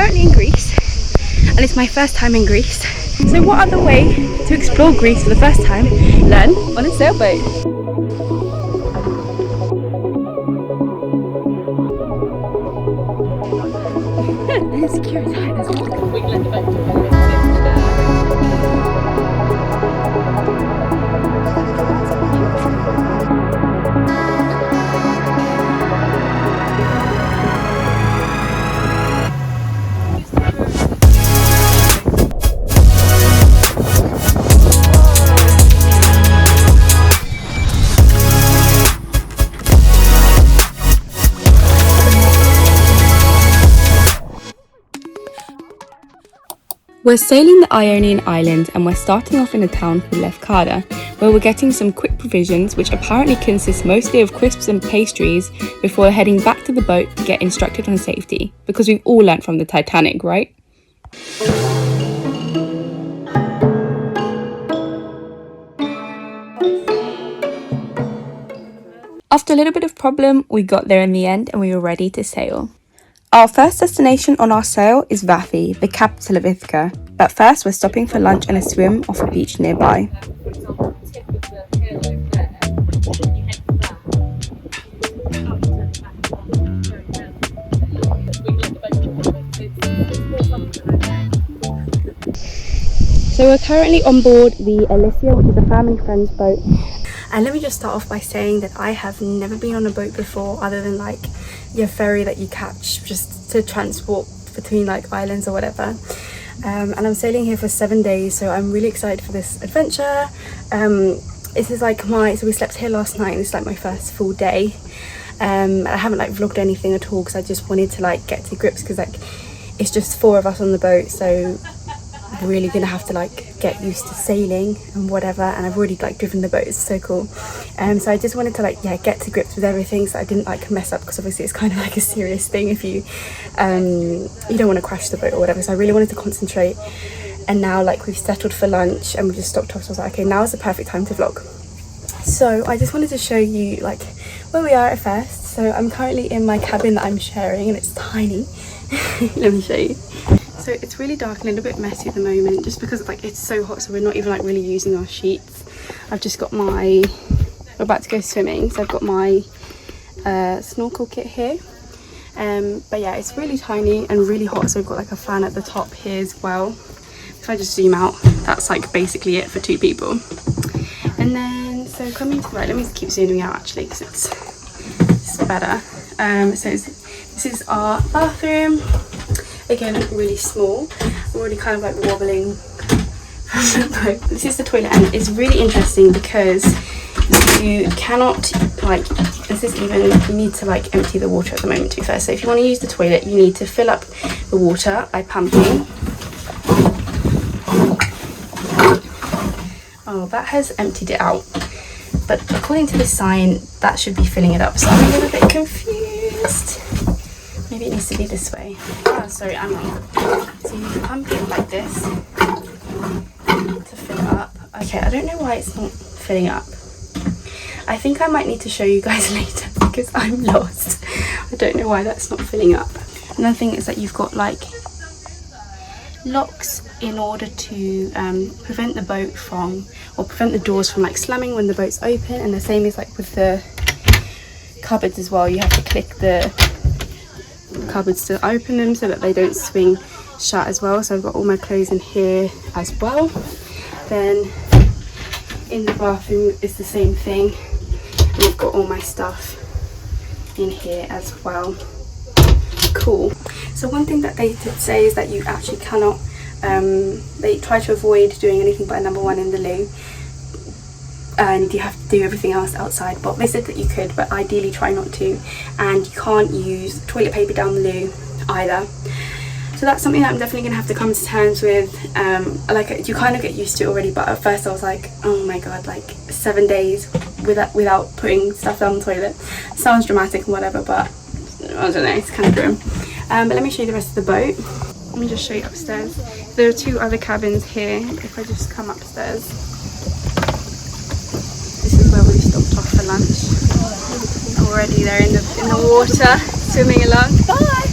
currently in Greece and it's my first time in Greece. So what other way to explore Greece for the first time? Learn on a sailboat. We're sailing the Ionian island and we're starting off in a town called Lefkas, where we're getting some quick provisions which apparently consist mostly of crisps and pastries before heading back to the boat to get instructed on safety, because we've all learnt from the Titanic, right? After a little bit of problem, we got there in the end and we were ready to sail. Our first destination on our sail is Vathy, the capital of Ithaca, but first we're stopping for lunch and a swim off a beach nearby. So we're currently on board the Elysia, which is a family friend's boat. And let me just start off by saying that I have never been on a boat before, other than like your ferry that you catch just to transport between like islands or whatever. And I'm sailing here for 7 days, so I'm really excited for this adventure. This is like so we slept here last night and it's like my first full day. I haven't like vlogged anything at all because I just wanted to like get to grips, because like it's just 4 of us on the boat, so really gonna have to like get used to sailing and whatever, and I've already like driven the boat. It's so cool. So I just wanted to like get to grips with everything so I didn't like mess up, because obviously it's kind of like a serious thing if you don't want to crash the boat or whatever. So I really wanted to concentrate, and now like we've settled for lunch and we just stopped off, so I was like, okay, now is the perfect time to vlog. So I just wanted to show you like where we are at first. So I'm currently in my cabin that I'm sharing and it's tiny. Let me show you. So it's really dark and a little bit messy at the moment, just because like it's so hot, so we're not even like really using our sheets. I've just got we're about to go swimming, so I've got my snorkel kit here. But yeah, it's really tiny and really hot, so we've got like a fan at the top here as well. If I just zoom out, that's like basically it for 2 people. And then so coming to the right, let me just keep zooming out actually, because it's better. So this is our bathroom. Again, really small. I'm already kind of like wobbling from the boat. This is the toilet, and it's really interesting because you cannot like, you need to like empty the water at the moment too first. So if you want to use the toilet, you need to fill up the water by pumping. Oh, that has emptied it out. But according to this sign, that should be filling it up. So I'm a little bit confused. Maybe it needs to be this way. Oh, sorry, I'm wrong. So you pump it like this to fill it up. Okay, I don't know why it's not filling up. I think I might need to show you guys later because I'm lost. I don't know why that's not filling up. Another thing is that you've got like locks in order to prevent the boat from, or prevent the doors from like slamming when the boat's open. And the same is like with the cupboards as well. You have to click the cupboards to open them so that they don't swing shut as well. So I've got all my clothes in here as well. Then in the bathroom is the same thing, and I've got all my stuff in here as well. Cool. So one thing that they did say is that you actually cannot they try to avoid doing anything but a number 1 in the loo, and you have to do everything else outside. But they said that you could, but ideally try not to, and you can't use toilet paper down the loo either. So that's something that I'm definitely gonna have to come to terms with. Like, you kind of get used to it already, but at first I was like, oh my god, like 7 days without putting stuff down the toilet. Sounds dramatic and whatever, but I don't know, it's kind of grim. But let me show you the rest of the boat. Let me just show you upstairs. There are 2 other cabins here. If I just come upstairs, this is where we stopped off for lunch. Already they're in the water, swimming along. Bye!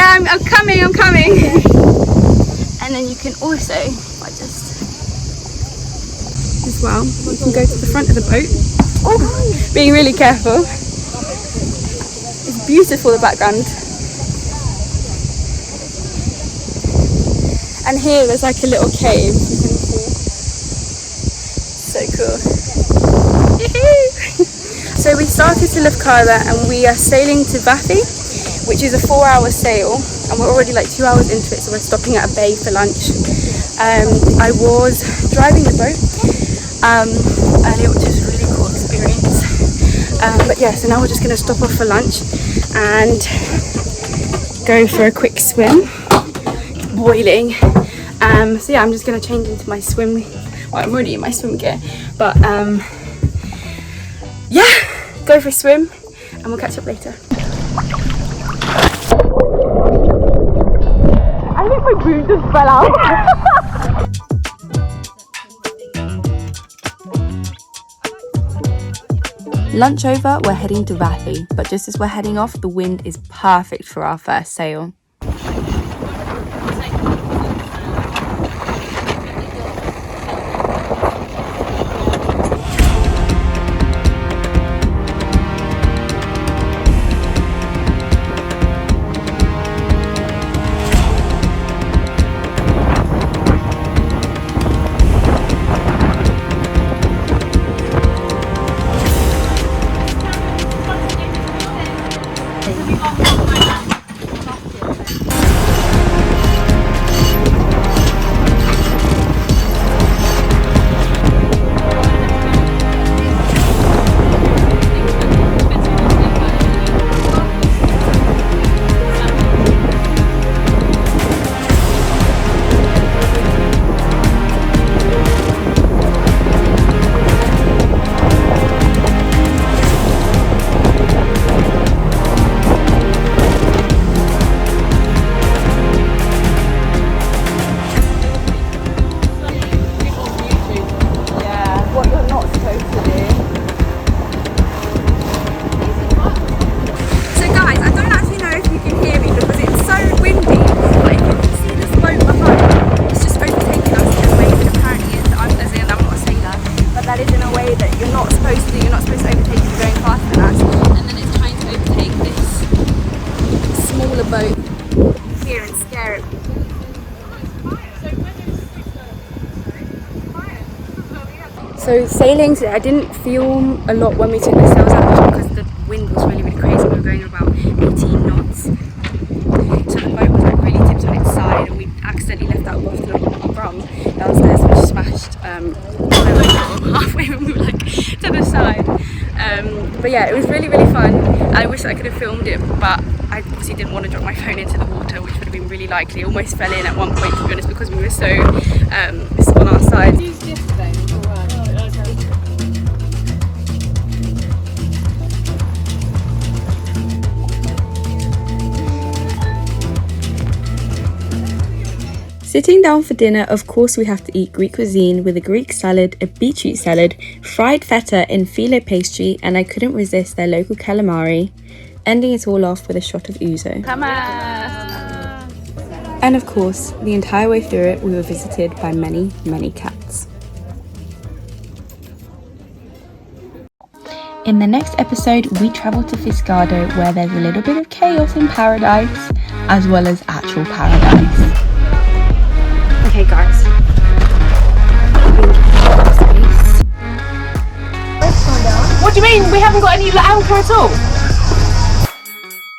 Yeah, I'm coming. And then you can also, as well, you can go to the front of the boat. Oh, being really careful. It's beautiful, the background. And here there's like a little cave, you can see. So cool. So we started to Lefkas and we are sailing to Vathy, which is a 4-hour sail, and we're already like 2 hours into it, so we're stopping at a bay for lunch. I was driving the boat earlier, which was a really cool experience. But yeah, so now we're just going to stop off for lunch and go for a quick swim. It's boiling. So yeah, I'm just going to change into my swim. Well, I'm already in my swim gear, but yeah, go for a swim and we'll catch up later. I think my boot just fell out. Lunch over, we're heading to Vathy, but just as we're heading off, the wind is perfect for our first sail. So sailing today, I didn't film a lot when we took the sails out because the wind was really crazy. We were going about 18 knots. So the boat was like really tipped on its side and we accidentally left that bottle of rum downstairs, which smashed halfway when we were like to the side. But yeah, it was really fun. I wish I could have filmed it, but I obviously didn't want to drop my phone into the water, which would have been really likely. It almost fell in at one point, to be honest, because we were so on our side. Sitting down for dinner, of course we have to eat Greek cuisine with a Greek salad, a beetroot salad, fried feta in filo pastry, and I couldn't resist their local calamari, ending it all off with a shot of ouzo. Come on! And of course, the entire way through it, we were visited by many cats. In the next episode, we travel to Fiscado, where there's a little bit of chaos in paradise, as well as actual paradise. Okay guys, What do you mean? We haven't got any anchor at all?